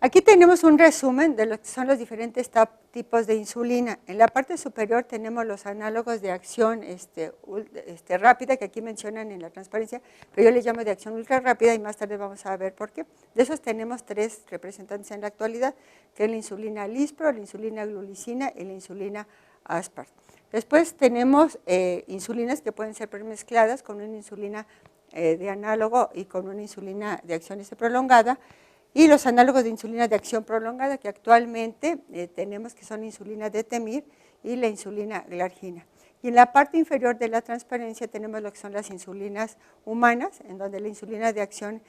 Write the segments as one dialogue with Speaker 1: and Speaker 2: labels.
Speaker 1: Aquí tenemos un resumen de lo que son los diferentes tipos de insulina. En la parte superior tenemos los análogos de acción rápida, que aquí mencionan en la transparencia, pero yo les llamo de acción ultra rápida y más tarde vamos a ver por qué. De esos tenemos 3 representantes en la actualidad, que es la insulina Lispro, la insulina glulicina y la insulina Aspart. Después tenemos insulinas que pueden ser premezcladas con una insulina de análogo y con una insulina de acción prolongada, y los análogos de insulina de acción prolongada que actualmente tenemos, que son insulina Detemir y la insulina Glargina. Y en la parte inferior de la transparencia tenemos lo que son las insulinas humanas, en donde la insulina de acción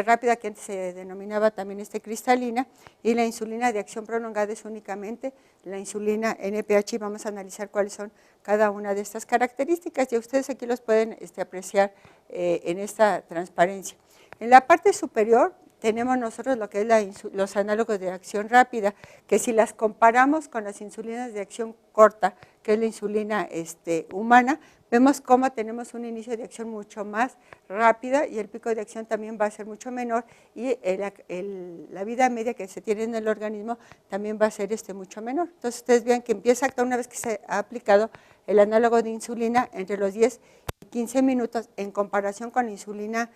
Speaker 1: rápida, que antes se denominaba también cristalina, y la insulina de acción prolongada es únicamente la insulina NPH, y vamos a analizar cuáles son cada una de estas características, y ustedes aquí los pueden apreciar en esta transparencia. En la parte superior tenemos nosotros lo que es los análogos de acción rápida, que si las comparamos con las insulinas de acción corta, que es la insulina humana, vemos cómo tenemos un inicio de acción mucho más rápida y el pico de acción también va a ser mucho menor, y la vida media que se tiene en el organismo también va a ser mucho menor. Entonces ustedes vean que empieza a actuar una vez que se ha aplicado el análogo de insulina entre los 10 y 15 minutos en comparación con la insulina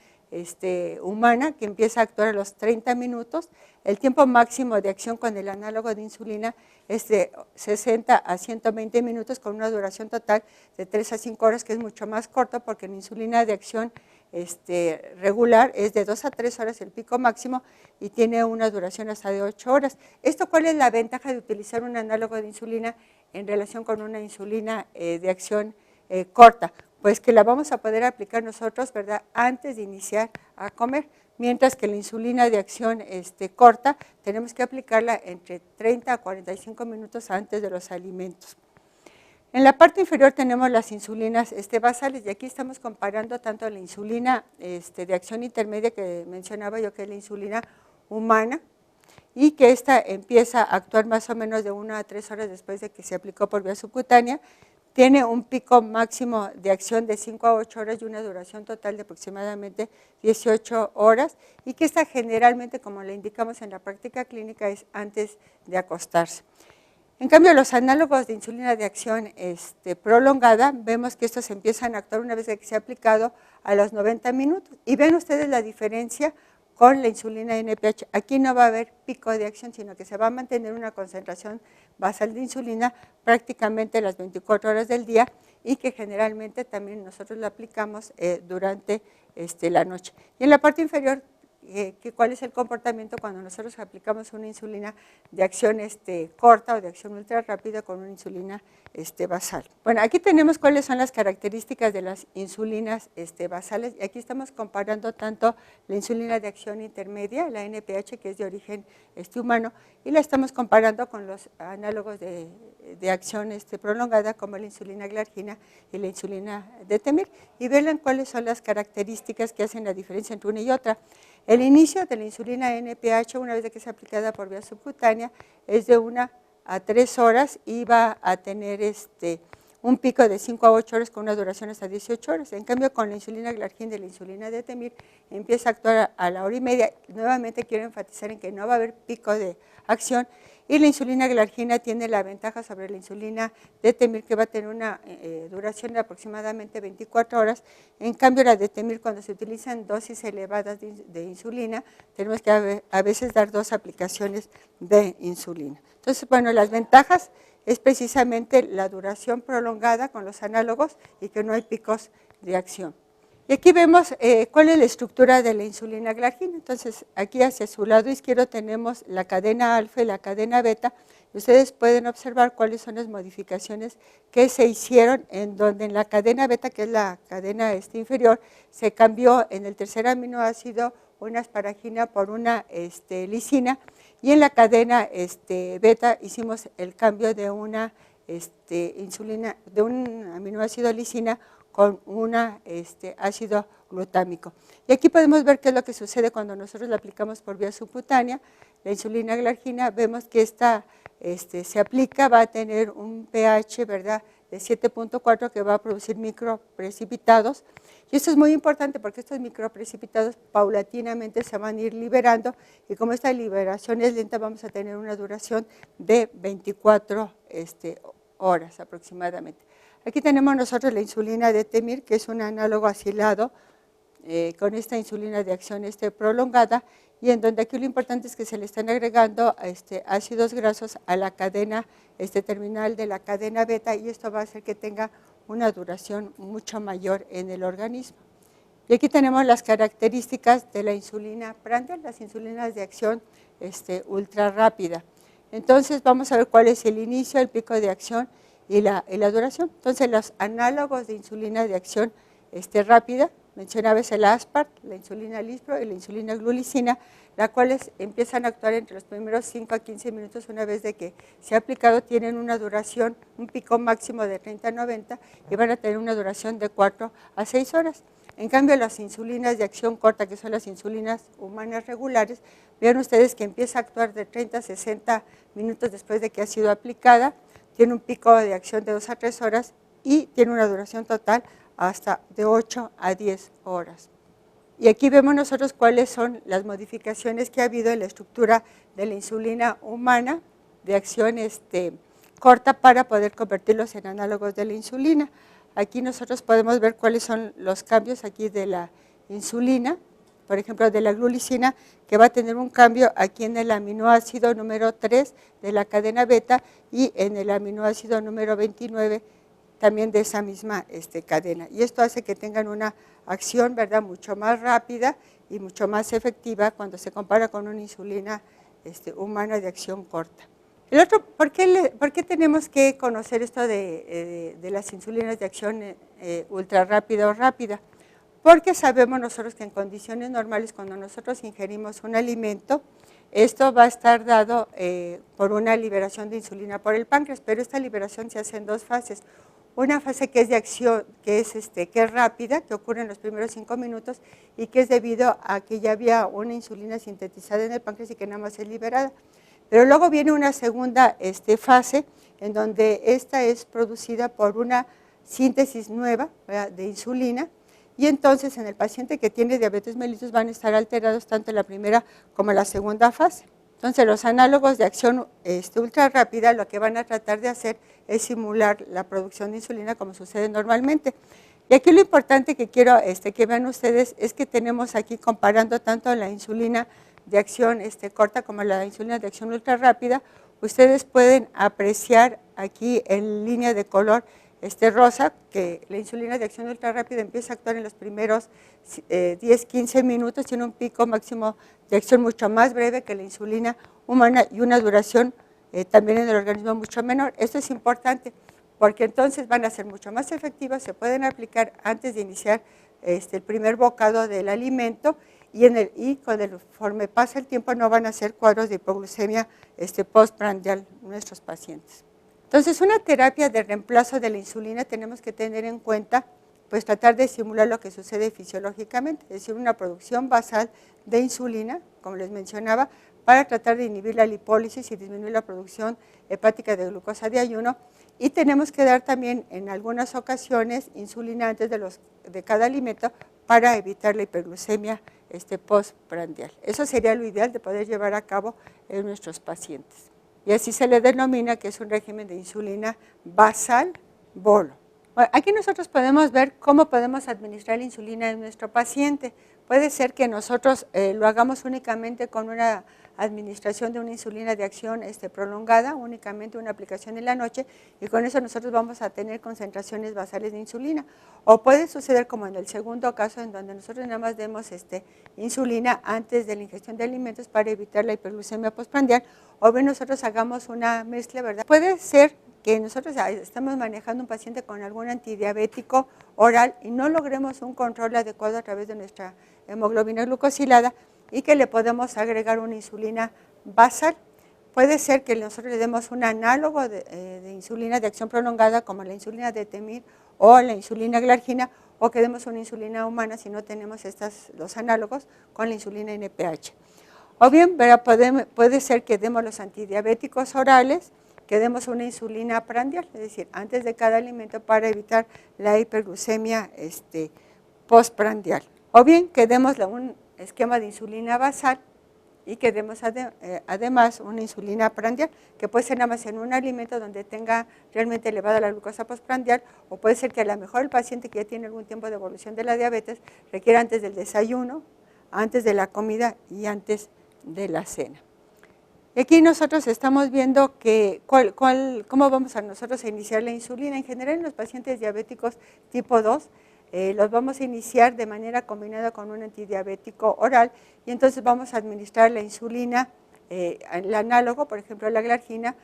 Speaker 1: humana, que empieza a actuar a los 30 minutos. El tiempo máximo de acción con el análogo de insulina es de 60 a 120 minutos, con una duración total de 3 a 5 horas, que es mucho más corto, porque la insulina de acción regular es de 2 a 3 horas el pico máximo y tiene una duración hasta de 8 horas. ¿Cuál es la ventaja de utilizar un análogo de insulina en relación con una insulina de acción corta? Pues que la vamos a poder aplicar nosotros, ¿verdad?, antes de iniciar a comer, mientras que la insulina de acción corta tenemos que aplicarla entre 30 a 45 minutos antes de los alimentos. En la parte inferior tenemos las insulinas basales, y aquí estamos comparando tanto la insulina de acción intermedia que mencionaba yo, que es la insulina humana, y que esta empieza a actuar más o menos de 1 a 3 horas después de que se aplicó por vía subcutánea. Tiene un pico máximo de acción de 5 a 8 horas y una duración total de aproximadamente 18 horas, y que esta generalmente, como le indicamos en la práctica clínica, es antes de acostarse. En cambio, los análogos de insulina de acción prolongada, vemos que estos empiezan a actuar una vez que se ha aplicado a los 90 minutos, y ven ustedes la diferencia con la insulina NPH. Aquí no va a haber pico de acción, sino que se va a mantener una concentración basal de insulina prácticamente las 24 horas del día, y que generalmente también nosotros la aplicamos durante la noche. Y en la parte inferior, ¿cuál es el comportamiento cuando nosotros aplicamos una insulina de acción corta o de acción ultra rápida con una insulina basal? Bueno, aquí tenemos cuáles son las características de las insulinas basales, y aquí estamos comparando tanto la insulina de acción intermedia, la NPH, que es de origen humano, y la estamos comparando con los análogos de acción prolongada, como la insulina Glargina y la insulina Detemir, y vean cuáles son las características que hacen la diferencia entre una y otra. El inicio de la insulina NPH, una vez que es aplicada por vía subcutánea, es de 1 a 3 horas y va a tener un pico de 5 a 8 horas con una duración hasta 18 horas. En cambio, con la insulina Glargina y la insulina Detemir empieza a actuar a la hora y media. Nuevamente quiero enfatizar en que no va a haber pico de acción, y la insulina Glargina tiene la ventaja sobre la insulina Detemir, que va a tener una duración de aproximadamente 24 horas. En cambio, la Detemir, cuando se utilizan dosis elevadas de insulina, tenemos que a veces dar 2 aplicaciones de insulina. Entonces, bueno, las ventajas es precisamente la duración prolongada con los análogos y que no hay picos de acción. Y aquí vemos cuál es la estructura de la insulina Glargina. Entonces, aquí hacia su lado izquierdo tenemos la cadena alfa y la cadena beta. Y ustedes pueden observar cuáles son las modificaciones que se hicieron, en donde en la cadena beta, que es la cadena inferior, se cambió en el tercer aminoácido una asparagina por una lisina, y en la cadena beta hicimos el cambio de una insulina, de un aminoácido lisina con un ácido glutámico. Y aquí podemos ver qué es lo que sucede cuando nosotros la aplicamos por vía subcutánea. La insulina Glargina, vemos que esta se aplica, va a tener un pH, ¿verdad?, de 7.4 que va a producir microprecipitados. Y esto es muy importante porque estos microprecipitados paulatinamente se van a ir liberando y como esta liberación es lenta vamos a tener una duración de 24 horas aproximadamente. Aquí tenemos nosotros la insulina de Temir, que es un análogo asilado con esta insulina de acción prolongada, y en donde aquí lo importante es que se le están agregando ácidos grasos a la cadena terminal de la cadena beta, y esto va a hacer que tenga una duración mucho mayor en el organismo. Y aquí tenemos las características de la insulina Prandial, las insulinas de acción ultra rápida. Entonces vamos a ver cuál es el inicio, el pico de acción y la duración. Entonces los análogos de insulina de acción rápida, mencionaba el Aspart, la insulina Lispro y la insulina glulicina, las cuales empiezan a actuar entre los primeros 5 a 15 minutos una vez de que se ha aplicado, tienen una duración, un pico máximo de 30 a 90 y van a tener una duración de 4 a 6 horas. En cambio, las insulinas de acción corta, que son las insulinas humanas regulares, vean ustedes que empieza a actuar de 30 a 60 minutos después de que ha sido aplicada, tiene un pico de acción de 2 a 3 horas y tiene una duración total hasta de 8 a 10 horas. Y aquí vemos nosotros cuáles son las modificaciones que ha habido en la estructura de la insulina humana de acción corta para poder convertirlos en análogos de la insulina. Aquí nosotros podemos ver cuáles son los cambios aquí de la insulina, por ejemplo de la glulicina, que va a tener un cambio aquí en el aminoácido número 3 de la cadena beta y en el aminoácido número 29 también de esa misma cadena. Y esto hace que tengan una acción, ¿verdad?, mucho más rápida y mucho más efectiva cuando se compara con una insulina humana de acción corta. El otro, ¿por qué tenemos que conocer esto de las insulinas de acción ultra rápida o rápida? Porque sabemos nosotros que en condiciones normales, cuando nosotros ingerimos un alimento, esto va a estar dado por una liberación de insulina por el páncreas, pero esta liberación se hace en dos fases. Una fase que es de acción, que es rápida, que ocurre en los primeros 5 minutos y que es debido a que ya había una insulina sintetizada en el páncreas y que nada más es liberada. Pero luego viene una segunda fase en donde esta es producida por una síntesis nueva, ¿verdad?, de insulina, y entonces en el paciente que tiene diabetes mellitus van a estar alterados tanto en la primera como en la segunda fase. Entonces los análogos de acción ultra rápida lo que van a tratar de hacer es simular la producción de insulina como sucede normalmente. Y aquí lo importante que quiero que vean ustedes es que tenemos aquí comparando tanto la insulina de acción corta como la insulina de acción ultra rápida, ustedes pueden apreciar aquí en línea de color rosa que la insulina de acción ultra rápida empieza a actuar en los primeros 10-15 minutos, tiene un pico máximo de acción mucho más breve que la insulina humana y una duración también en el organismo mucho menor. Esto es importante porque entonces van a ser mucho más efectivas, se pueden aplicar antes de iniciar el primer bocado del alimento y conforme pasa el tiempo no van a ser cuadros de hipoglucemia postprandial nuestros pacientes. Entonces, una terapia de reemplazo de la insulina tenemos que tener en cuenta, pues tratar de simular lo que sucede fisiológicamente, es decir, una producción basal de insulina, como les mencionaba, para tratar de inhibir la lipólisis y disminuir la producción hepática de glucosa de ayuno, y tenemos que dar también en algunas ocasiones insulina antes de cada alimento para evitar la hiperglucemia postprandial. Eso sería lo ideal de poder llevar a cabo en nuestros pacientes. Y así se le denomina que es un régimen de insulina basal bolo. Bueno, aquí nosotros podemos ver cómo podemos administrar la insulina en nuestro paciente. Puede ser que nosotros lo hagamos únicamente con una administración de una insulina de acción prolongada, únicamente una aplicación en la noche, y con eso nosotros vamos a tener concentraciones basales de insulina. O puede suceder como en el segundo caso, en donde nosotros nada más demos insulina antes de la ingestión de alimentos para evitar la hiperglucemia postprandial, o bien nosotros hagamos una mezcla, ¿verdad? Puede ser que nosotros estamos manejando un paciente con algún antidiabético oral y no logremos un control adecuado a través de nuestra hemoglobina glucosilada y que le podemos agregar una insulina basal. Puede ser que nosotros le demos un análogo de insulina de acción prolongada como la insulina de Temir o la insulina glargina, o que demos una insulina humana si no tenemos los análogos con la insulina NPH. O bien, puede ser que demos los antidiabéticos orales, que demos una insulina prandial, es decir, antes de cada alimento para evitar la hiperglucemia postprandial. O bien que demos un esquema de insulina basal y que demos además una insulina prandial, que puede ser nada más en un alimento donde tenga realmente elevada la glucosa postprandial, o puede ser que a lo mejor el paciente que ya tiene algún tiempo de evolución de la diabetes requiera antes del desayuno, antes de la comida y antes de la cena. Y aquí nosotros estamos viendo cómo vamos a nosotros a iniciar la insulina. En general en los pacientes diabéticos tipo 2, los vamos a iniciar de manera combinada con un antidiabético oral y entonces vamos a administrar la insulina, el análogo, por ejemplo la glargina,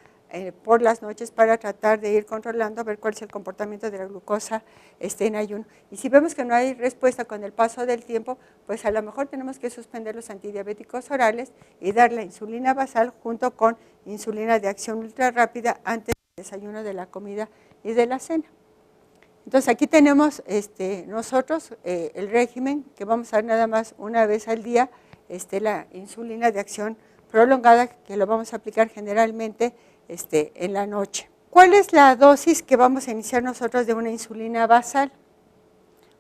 Speaker 1: por las noches para tratar de ir controlando, a ver cuál es el comportamiento de la glucosa en ayuno. Y si vemos que no hay respuesta con el paso del tiempo, pues a lo mejor tenemos que suspender los antidiabéticos orales y dar la insulina basal junto con insulina de acción ultra rápida antes del desayuno, de la comida y de la cena. Entonces aquí tenemos nosotros el régimen que vamos a dar nada más una vez al día, la insulina de acción prolongada, que lo vamos a aplicar generalmente en la noche. ¿Cuál es la dosis que vamos a iniciar nosotros de una insulina basal?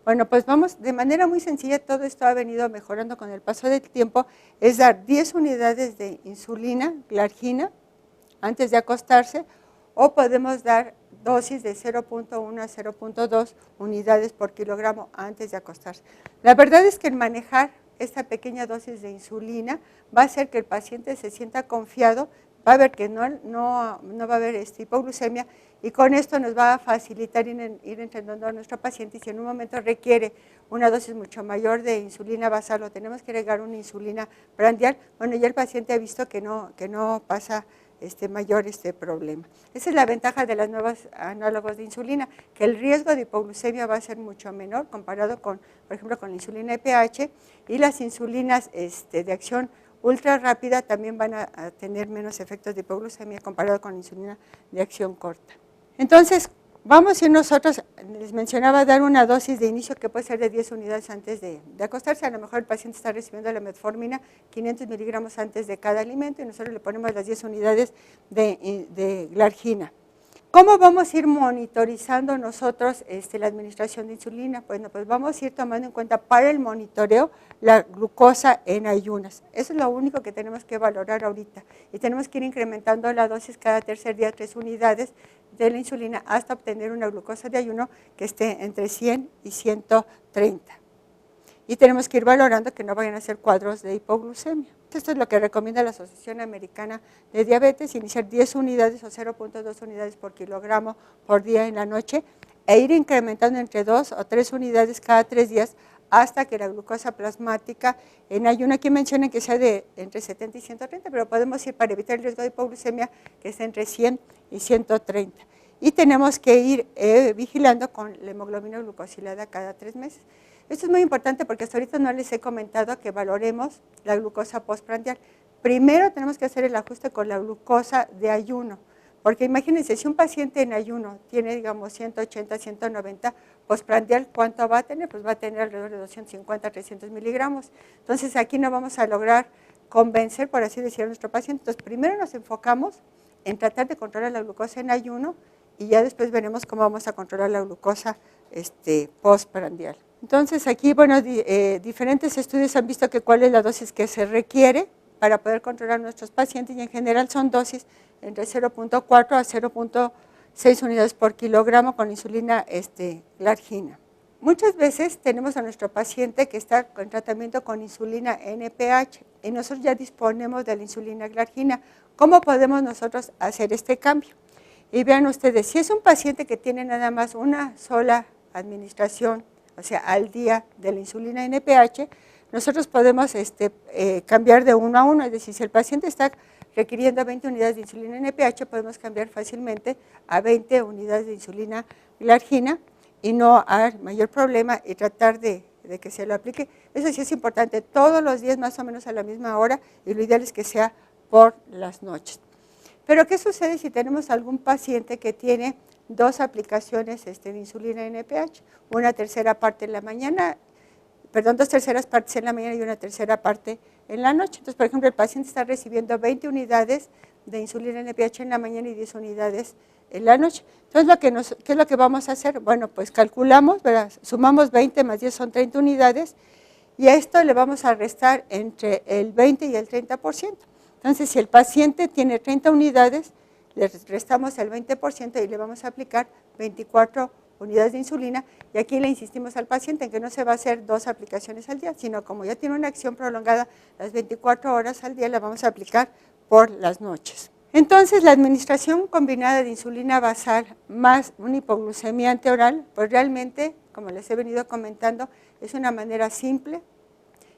Speaker 1: Bueno, pues vamos de manera muy sencilla, todo esto ha venido mejorando con el paso del tiempo, es dar 10 unidades de insulina, glargina, antes de acostarse, o podemos dar dosis de 0.1 a 0.2 unidades por kilogramo antes de acostarse. La verdad es que el manejar esta pequeña dosis de insulina va a hacer que el paciente se sienta confiado, va a ver que no va a haber hipoglucemia y con esto nos va a facilitar ir entrenando a nuestro paciente y si en un momento requiere una dosis mucho mayor de insulina basal o tenemos que agregar una insulina prandial, bueno, ya el paciente ha visto que no pasa mayor problema. Esa es la ventaja de los nuevos análogos de insulina, que el riesgo de hipoglucemia va a ser mucho menor comparado con, por ejemplo, con la insulina EPH y las insulinas de acción ultra rápida también van a tener menos efectos de hipoglucemia comparado con la insulina de acción corta. Entonces, vamos a ir nosotros, les mencionaba dar una dosis de inicio que puede ser de 10 unidades antes de acostarse. A lo mejor el paciente está recibiendo la metformina, 500 miligramos antes de cada alimento y nosotros le ponemos las 10 unidades de glargina. ¿Cómo vamos a ir monitorizando nosotros la administración de insulina? Bueno, pues vamos a ir tomando en cuenta para el monitoreo la glucosa en ayunas. Eso es lo único que tenemos que valorar ahorita. Y tenemos que ir incrementando la dosis cada tercer día, 3 unidades de la insulina hasta obtener una glucosa de ayuno que esté entre 100 y 130. Y tenemos que ir valorando que no vayan a ser cuadros de hipoglucemia. Esto es lo que recomienda la Asociación Americana de Diabetes, iniciar 10 unidades o 0.2 unidades por kilogramo por día en la noche e ir incrementando entre 2 o 3 unidades cada 3 días hasta que la glucosa plasmática en ayuno, aquí mencionan que sea de entre 70 y 130, pero podemos ir para evitar el riesgo de hipoglucemia que esté entre 100 y 130. Y tenemos que ir vigilando con la hemoglobina glucosilada cada 3 meses. Esto es muy importante porque hasta ahorita no les he comentado que valoremos la glucosa postprandial. Primero tenemos que hacer el ajuste con la glucosa de ayuno, porque imagínense, si un paciente en ayuno tiene, digamos, 180, 190 postprandial, ¿cuánto va a tener? Pues va a tener alrededor de 250, 300 miligramos. Entonces aquí no vamos a lograr convencer, por así decirlo, a nuestro paciente. Entonces primero nos enfocamos en tratar de controlar la glucosa en ayuno y ya después veremos cómo vamos a controlar la glucosa postprandial. Entonces aquí, bueno, diferentes estudios han visto que cuál es la dosis que se requiere para poder controlar a nuestros pacientes y en general son dosis entre 0.4 a 0.6 unidades por kilogramo con insulina glargina. Muchas veces tenemos a nuestro paciente que está en tratamiento con insulina NPH y nosotros ya disponemos de la insulina glargina. ¿Cómo podemos nosotros hacer este cambio? Y vean ustedes, si es un paciente que tiene nada más una sola administración, o sea, al día de la insulina NPH, nosotros podemos cambiar de 1 a 1, es decir, si el paciente está requiriendo 20 unidades de insulina NPH, podemos cambiar fácilmente a 20 unidades de insulina glargina y no hay mayor problema y tratar de que se lo aplique. Eso sí es importante, todos los días más o menos a la misma hora y lo ideal es que sea por las noches. Pero ¿qué sucede si tenemos algún paciente que tiene 2 aplicaciones de insulina NPH? Una tercera parte en la mañana, perdón, 2 terceras partes en la mañana y una tercera parte en la noche. Entonces, por ejemplo, el paciente está recibiendo 20 unidades de insulina NPH en la mañana y 10 unidades en la noche. Entonces, ¿qué es lo que vamos a hacer? Bueno, pues calculamos, ¿verdad? Sumamos 20 más 10 son 30 unidades, y a esto le vamos a restar entre el 20 y el 30%. Entonces, si el paciente tiene 30 unidades, le restamos el 20% y le vamos a aplicar 24 unidades de insulina, y aquí le insistimos al paciente en que no se va a hacer 2 aplicaciones al día, sino como ya tiene una acción prolongada las 24 horas al día, la vamos a aplicar por las noches. Entonces, la administración combinada de insulina basal más una hipoglucemia anteoral, pues realmente, como les he venido comentando, es una manera simple,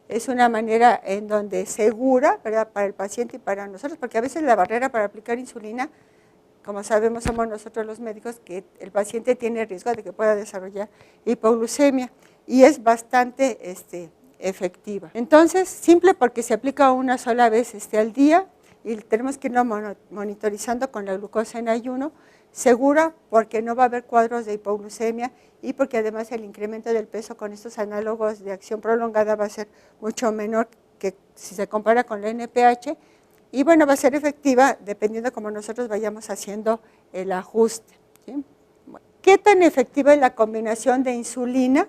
Speaker 1: es una manera en donde segura, ¿verdad?, para el paciente y para nosotros, porque a veces la barrera para aplicar insulina, como sabemos, somos nosotros los médicos, que el paciente tiene riesgo de que pueda desarrollar hipoglucemia, y es bastante efectiva. Entonces, simple porque se aplica una sola vez al día, y tenemos que irlo monitorizando con la glucosa en ayuno. Segura porque no va a haber cuadros de hipoglucemia, y porque además el incremento del peso con estos análogos de acción prolongada va a ser mucho menor que si se compara con la NPH, y bueno, va a ser efectiva dependiendo de cómo nosotros vayamos haciendo el ajuste, ¿sí? Bueno, ¿qué tan efectiva es la combinación de insulina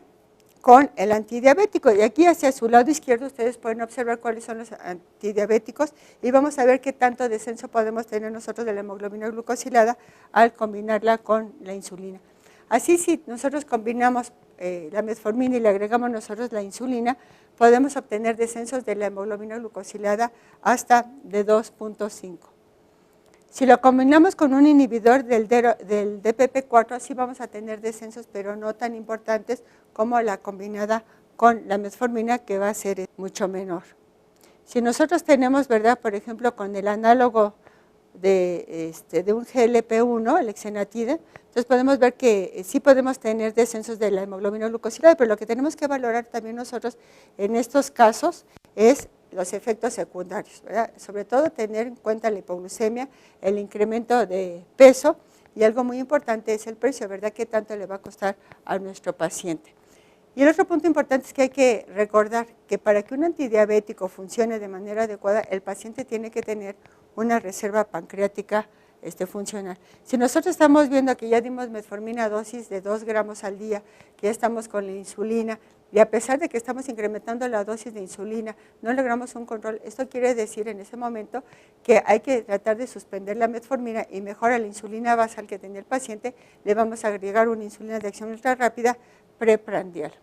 Speaker 1: con el antidiabético? Y aquí hacia su lado izquierdo ustedes pueden observar cuáles son los antidiabéticos, y vamos a ver qué tanto descenso podemos tener nosotros de la hemoglobina glucosilada al combinarla con la insulina. Así, si nosotros combinamos la metformina y le agregamos nosotros la insulina, podemos obtener descensos de la hemoglobina glucosilada hasta de 2.5. Si lo combinamos con un inhibidor del DPP4, así vamos a tener descensos, pero no tan importantes como la combinada con la metformina, que va a ser mucho menor. Si nosotros tenemos, ¿verdad?, por ejemplo, con el análogo de un GLP-1, el exenatide, entonces podemos ver que sí podemos tener descensos de la hemoglobina glucosilada, pero lo que tenemos que valorar también nosotros en estos casos es los efectos secundarios, ¿verdad? Sobre todo tener en cuenta la hipoglucemia, el incremento de peso, y algo muy importante es el precio, ¿verdad?, qué tanto le va a costar a nuestro paciente. Y el otro punto importante es que hay que recordar que para que un antidiabético funcione de manera adecuada, el paciente tiene que tener una reserva pancreática funcional. Si nosotros estamos viendo que ya dimos metformina a dosis de 2 gramos al día, que ya estamos con la insulina, y a pesar de que estamos incrementando la dosis de insulina, no logramos un control, esto quiere decir en ese momento que hay que tratar de suspender la metformina, y mejor a la insulina basal que tenía el paciente le vamos a agregar una insulina de acción ultra rápida preprandial.